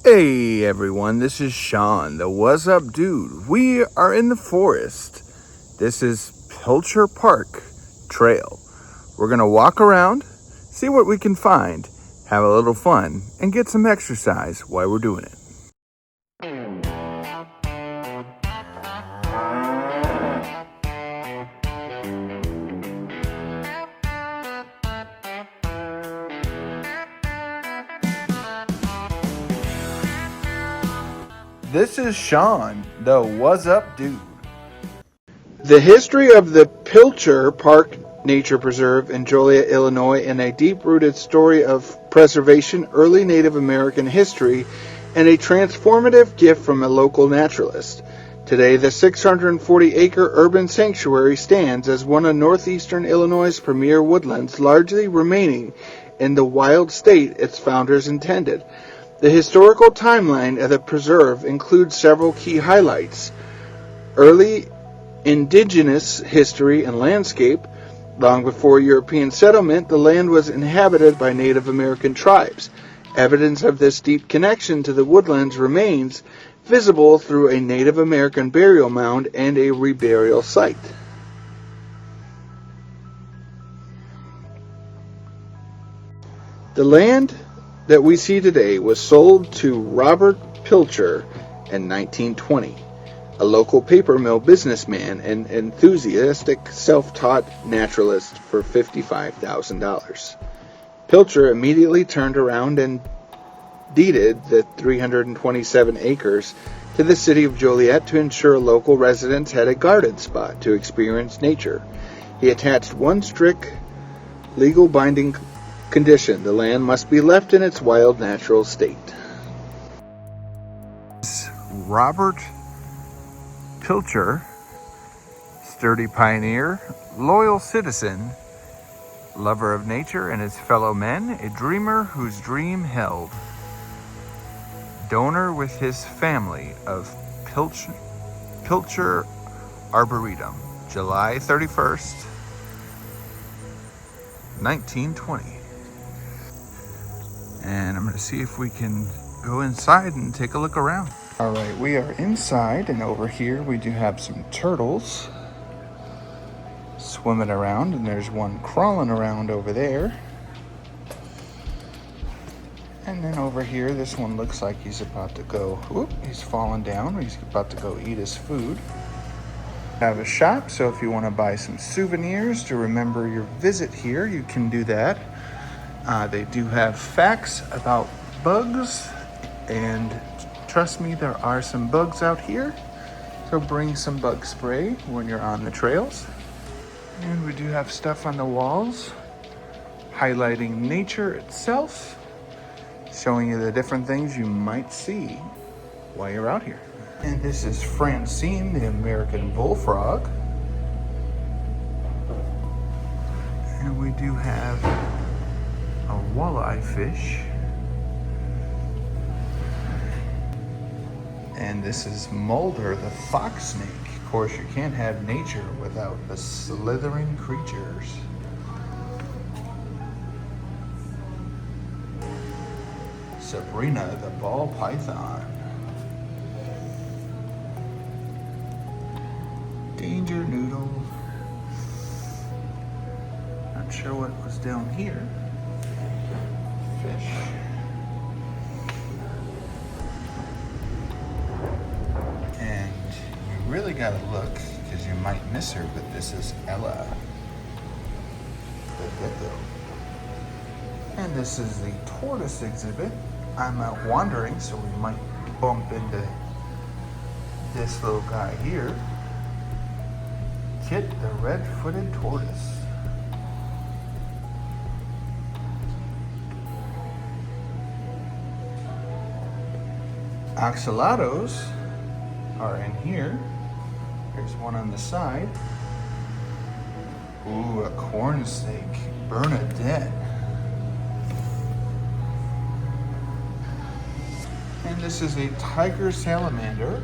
Hey everyone, this is Sean, the What's Up Dude. We are in the forest. This is Pilcher Park Trail. We're going to walk around, see what we can find, have a little fun, and get some exercise while we're doing it. This is Sean, the What's Up Dude. The history of the Pilcher Park Nature Preserve in Joliet, Illinois, and a deep-rooted story of preservation, early Native American history, and a transformative gift from a local naturalist. Today, the 640-acre urban sanctuary stands as one of northeastern Illinois' premier woodlands, largely remaining in the wild state its founders intended. The historical timeline of the preserve includes several key highlights. Early indigenous history and landscape. Long before European settlement, the land was inhabited by Native American tribes. Evidence of this deep connection to the woodlands remains visible through a Native American burial mound and a reburial site. The land that we see today was sold to Robert Pilcher in 1920, a local paper mill businessman and enthusiastic self-taught naturalist, for $55,000. Pilcher immediately turned around and deeded the 327 acres to the city of Joliet to ensure local residents had a garden spot to experience nature. He attached one strict legal binding condition: the land must be left in its wild natural state. Robert Pilcher, sturdy pioneer, loyal citizen, lover of nature and his fellow men, a dreamer whose dream held. Donor with his family of Pilcher Arboretum, July 31st, 1920. And I'm going to see if we can go inside and take a look around. All right, we are inside, and over here we do have some turtles swimming around, and there's one crawling around over there. And then over here, this one looks like he's about to go, he's falling down. He's about to go eat his food. Have a shop, so if you want to buy some souvenirs to remember your visit here, you can do that. They do have facts about bugs, and trust me, there are some bugs out here, so bring some bug spray when you're on the trails. And we do have stuff on the walls highlighting nature itself, showing you the different things you might see while you're out here. And this is Francine, the American bullfrog. And we do have a walleye fish. And this is Mulder, the fox snake. Of course, you can't have nature without the slithering creatures. Sabrina, the ball python. Danger Noodle. Not sure what was down here. Fish. And you really gotta look, because you might miss her, but this is Ella, the gecko. And this is the tortoise exhibit. I'm out wandering, so we might bump into this little guy here. Kit, the red-footed tortoise. Axolotls are in here. There's one on the side. Ooh, a corn snake, Bernadette. And this is a tiger salamander.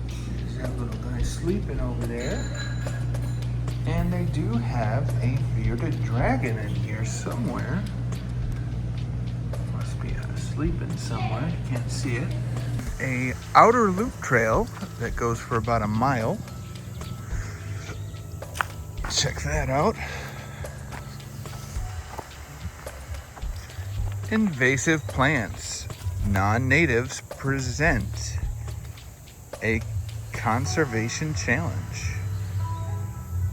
There's that little guy sleeping. sleeping over there. And they do have a bearded dragon in here somewhere. Must be sleeping somewhere, you can't see it. A outer loop trail that goes for about a mile. Check that out. Invasive plants. Non-natives present a conservation challenge.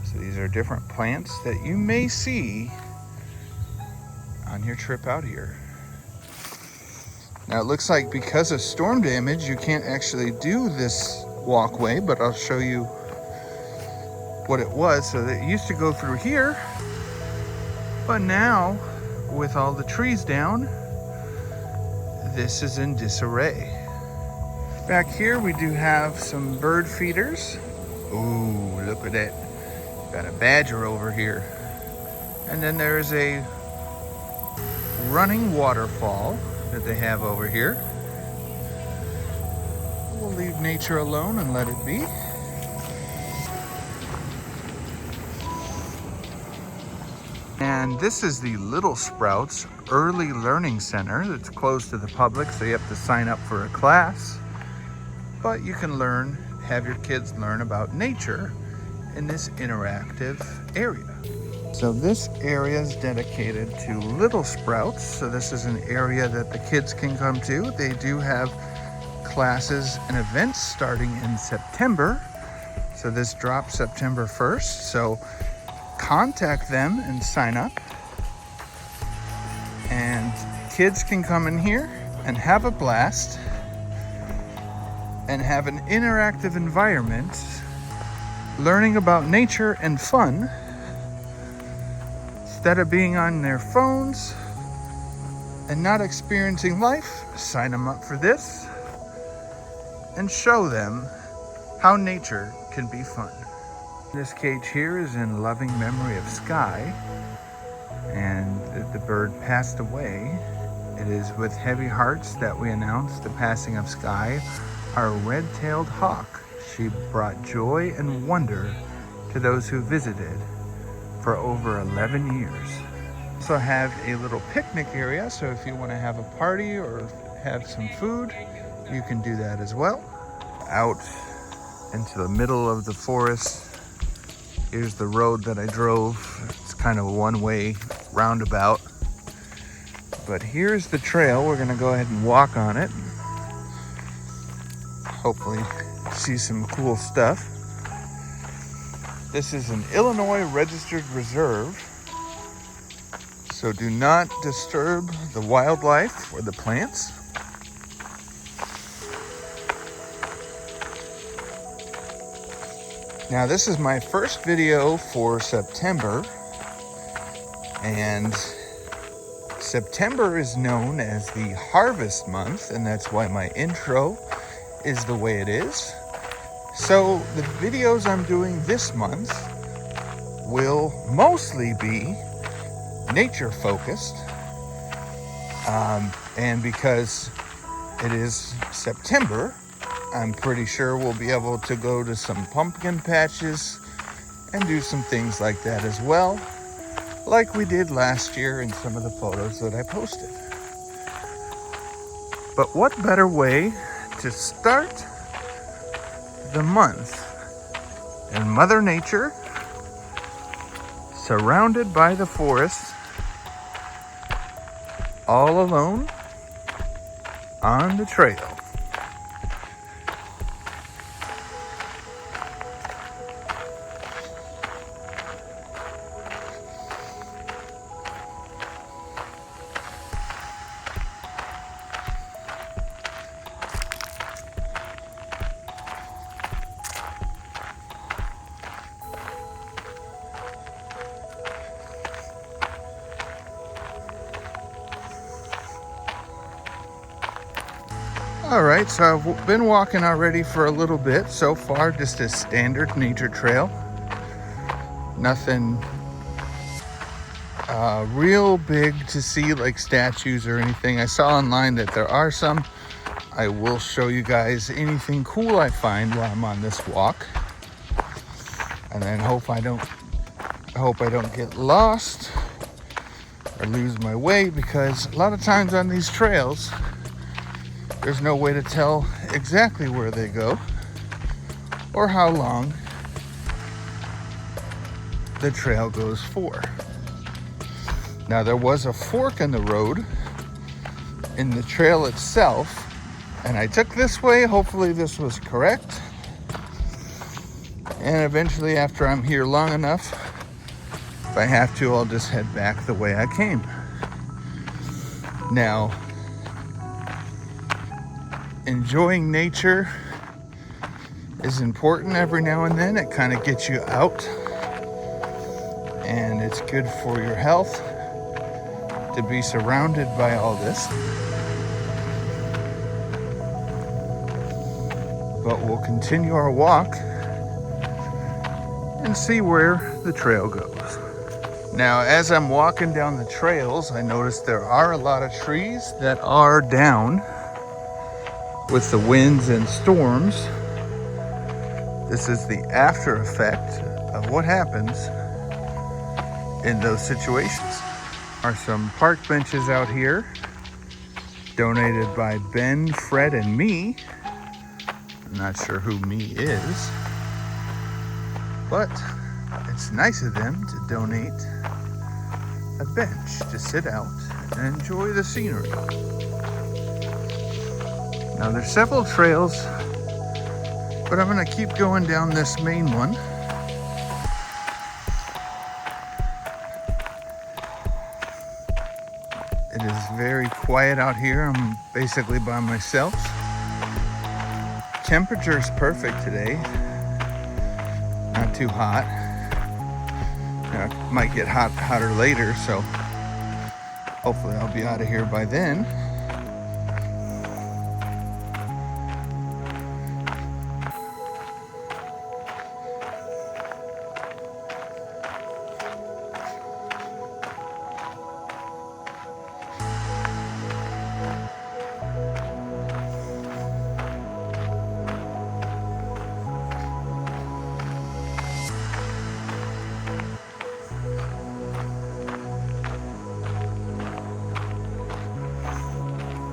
So these are different plants that you may see on your trip out here. Now it looks like because of storm damage, you can't actually do this walkway, but I'll show you what it was. So it used to go through here, but now with all the trees down, this is in disarray. Back here we do have some bird feeders. Ooh, look at that. Got a badger over here. And then there's a running waterfall that they have over here. We'll leave nature alone and let it be. And this is the Little Sprouts Early Learning Center that's closed to the public, so you have to sign up for a class. But you can learn, have your kids learn about nature in this interactive area. So this area is dedicated to Little Sprouts. So this is an area that the kids can come to. They do have classes and events starting in September. So this drops September 1st. So contact them and sign up. And kids can come in here and have a blast and have an interactive environment, learning about nature and fun. Instead of being on their phones and not experiencing life, sign them up for this and show them how nature can be fun. This cage here is in loving memory of Sky, and the bird passed away. It is with heavy hearts that we announce the passing of Sky, our red-tailed hawk. She brought joy and wonder to those who visited for over 11 years. Also have a little picnic area, so if you want to have a party or have some food, you can do that as well. Out into the middle of the forest, here's the road that I drove. It's kind of a one-way roundabout, but here's the trail. We're gonna go ahead and walk on it. Hopefully see some cool stuff. This is an Illinois registered reserve, so do not disturb the wildlife or the plants. Now this is my first video for September, and September is known as the harvest month, and that's why my intro is the way it is. So the videos I'm doing this month will mostly be nature focused, and because it is September, I'm pretty sure we'll be able to go to some pumpkin patches and do some things like that as well, like we did last year in some of the photos that I posted. But what better way to start the month in Mother Nature, surrounded by the forest, all alone on the trail. All right, so I've been walking already for a little bit so far, just a standard nature trail. Nothing real big to see, like statues or anything. I saw online that there are some. I will show you guys anything cool I find while I'm on this walk. And then I hope I don't get lost or lose my way, because a lot of times on these trails there's no way to tell exactly where they go or how long the trail goes for. Now, there was a fork in the road in the trail itself, and I took this way. Hopefully this was correct. And eventually, after I'm here long enough, if I have to, I'll just head back the way I came. Now, enjoying nature is important every now and then. It kind of gets you out, and it's good for your health to be surrounded by all this. But we'll continue our walk and see where the trail goes. Now, as I'm walking down the trails, I noticed there are a lot of trees that are down with the winds and storms. This is the after effect of what happens in those situations. Are some park benches out here, donated by Ben, Fred, and me. I'm not sure who me is, but it's nice of them to donate a bench to sit out and enjoy the scenery. Now, there's several trails, but I'm gonna keep going down this main one. It is very quiet out here. I'm basically by myself. Temperature's perfect today. Not too hot. Might get hotter later, so hopefully I'll be out of here by then.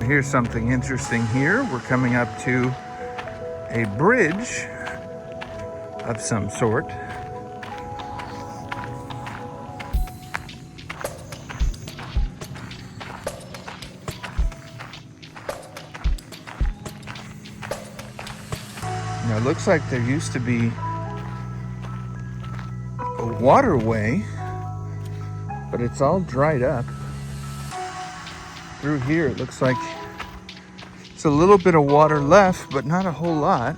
Here's something interesting here. We're coming up to a bridge of some sort. Now, it looks like there used to be a waterway, but it's all dried up. Through here, it looks like it's a little bit of water left, but not a whole lot.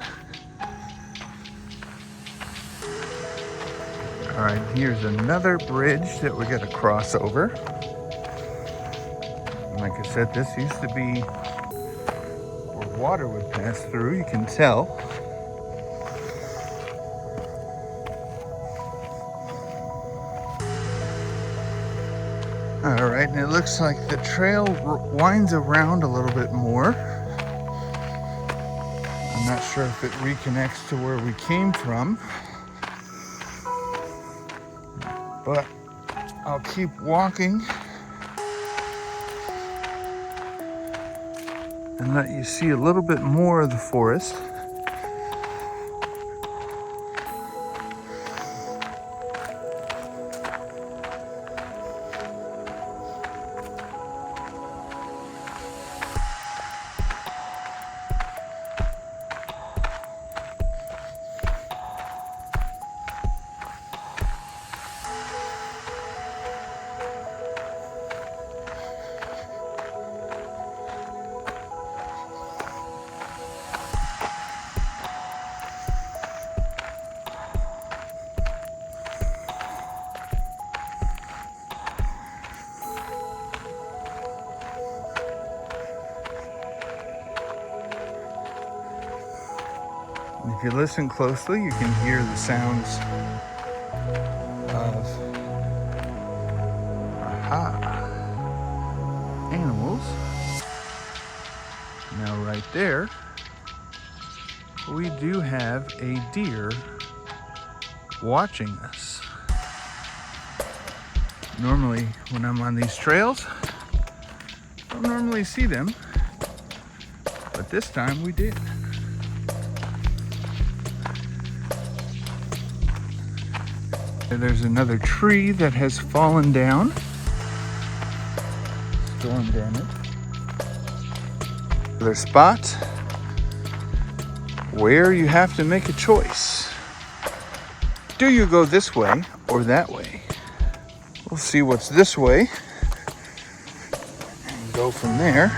All right, here's another bridge that we got to cross over. Like I said, this used to be where water would pass through, you can tell. All right, and it looks like the trail winds around a little bit more. I'm not sure if it reconnects to where we came from, but I'll keep walking and let you see a little bit more of the forest. If you listen closely, you can hear the sounds of animals. Now, right there, we do have a deer watching us. Normally, when I'm on these trails, I don't normally see them, but this time we did. There's another tree that has fallen down. Storm damage. There's spots where you have to make a choice. Do you go this way or that way? We'll see what's this way and go from there.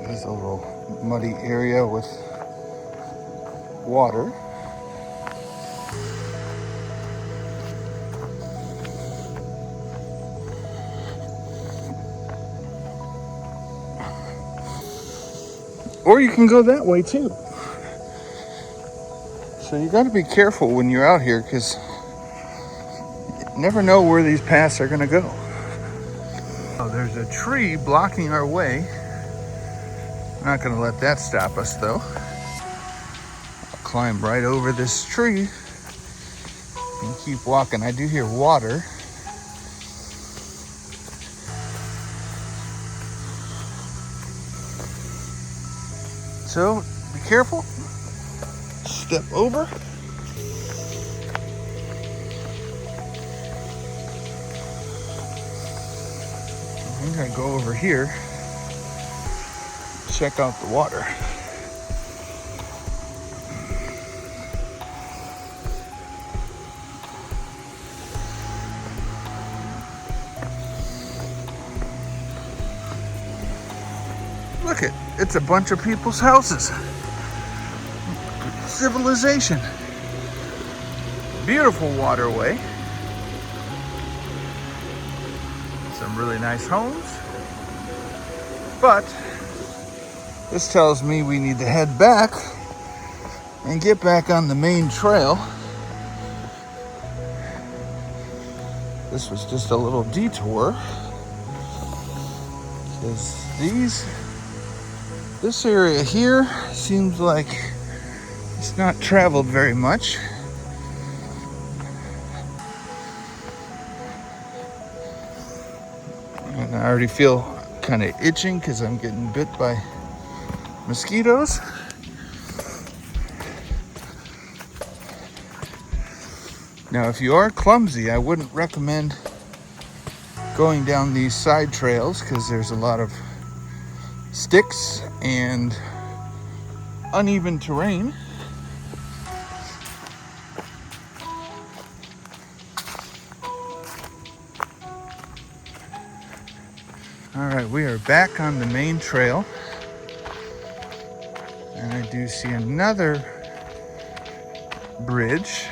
There's a little muddy area with water. Or you can go that way too. So you got to be careful when you're out here because you never know where these paths are going to go. Oh, there's a tree blocking our way. I'm not going to let that stop us though. I'll climb right over this tree and keep walking. I do hear water. So be careful. Step over. I'm gonna go over here, check out the water. Look it, it's a bunch of people's houses. Civilization. Beautiful waterway. Some really nice homes. But this tells me we need to head back and get back on the main trail. This was just a little detour because this area here seems like it's not traveled very much. And I already feel kind of itching because I'm getting bit by mosquitoes. Now, if you are clumsy, I wouldn't recommend going down these side trails because there's a lot of sticks and uneven terrain. All right, we are back on the main trail, and I do see another bridge.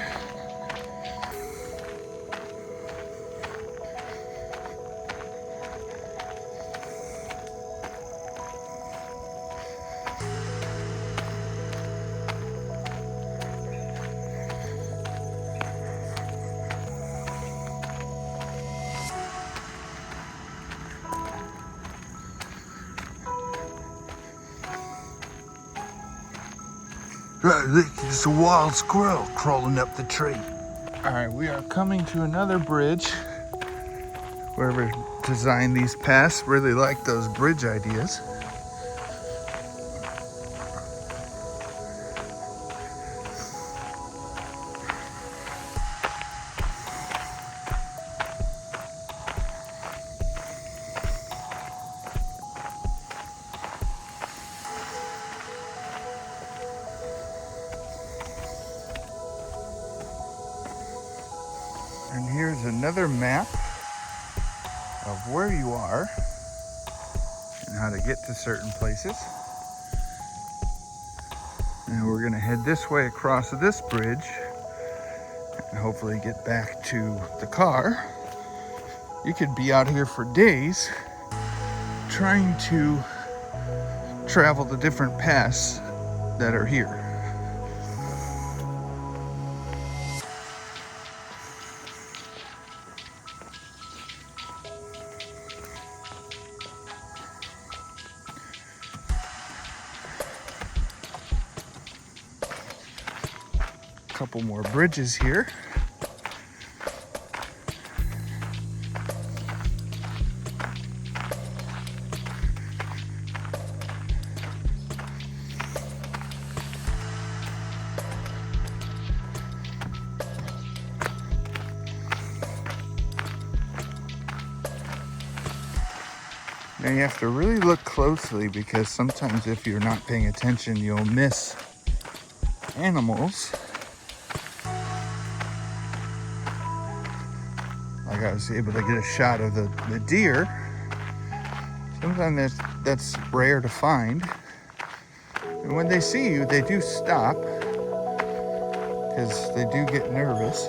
It's a wild squirrel crawling up the tree. All right, we are coming to another bridge. Whoever designed these paths really liked those bridge ideas. And here's another map of where you are and how to get to certain places. And we're gonna head this way across this bridge and hopefully get back to the car. You could be out here for days trying to travel the different paths that are here. couple more bridges here. Now you have to really look closely because sometimes if you're not paying attention, you'll miss animals. Like I was able to get a shot of the deer. Sometimes that's rare to find. And when they see you, they do stop because they do get nervous.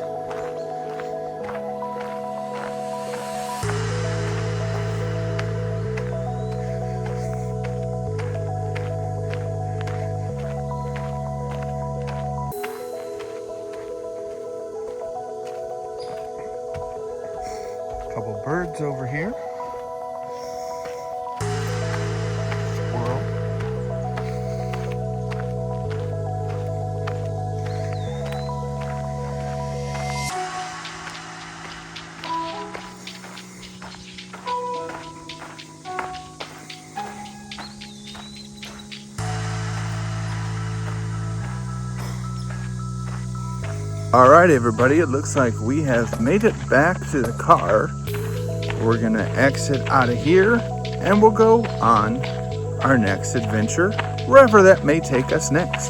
Couple birds over here. Squirrel. All right, everybody, it looks like we have made it back to the car. We're gonna exit out of here and we'll go on our next adventure, wherever that may take us next.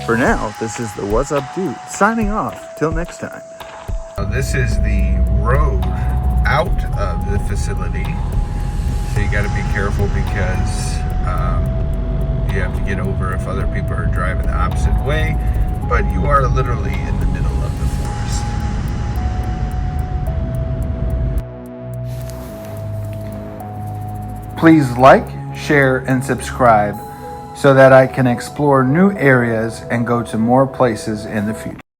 For now, this is the What's Up Dude signing off. Till next time. This is the road out of the facility, so you got to be careful because you have to get over if other people are driving the opposite way, but you are literally in the middle of the forest. Please like, share, and subscribe so that I can explore new areas and go to more places in the future.